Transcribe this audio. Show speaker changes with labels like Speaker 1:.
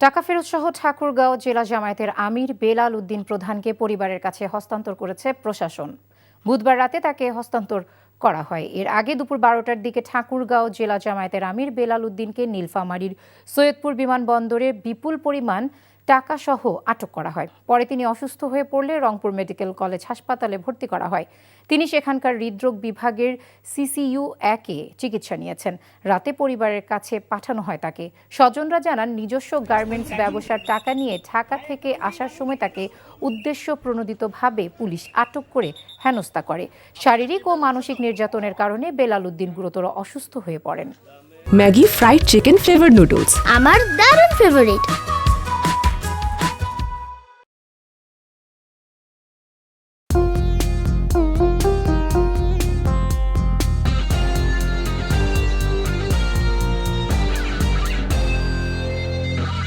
Speaker 1: টাকা ফেরতসহ ঠাকুরগাঁও জেলা জামায়াতের আমির বেলাল উদ্দিন প্রধানকে পরিবারের কাছে হস্তান্তর করেছে প্রশাসন। বুধবার রাতে তাকে হস্তান্তর করা হয়। এর আগে দুপুর 12টার দিকে ঠাকুরগাঁও জেলা জামায়াতের আমির বেলাল উদ্দিনকে নীলফামারীর সৈয়দপুর বিমানবন্দরে বিপুল পরিমাণ টাকাসহ আটক করা হয়। পরে তিনি অসুস্থ হয়ে পড়লে রংপুর মেডিকেল কলেজ হাসপাতালে ভর্তি করা হয়। তিনি সেখানকার হৃদরোগ বিভাগের CCU-1-এ চিকিৎসা নিয়েছেন। রাতে পরিবারের কাছে পাঠানো হয় তাকে। স্বজনরা জানান, নিজস্ব গার্মেন্টস ব্যবসার টাকা নিয়ে ঢাকা থেকে আসার সময় তাকে উদ্দেশ্য প্রণোদিতভাবে পুলিশ আটক করে হেনস্থা করে। শারীরিক ও মানসিক নির্যাতনের কারণে বেলাল উদ্দিন গুরুতর অসুস্থ হয়ে পড়েন।
Speaker 2: Maggi fried chicken flavour noodles
Speaker 3: আমার দারুণ ফেভারিট।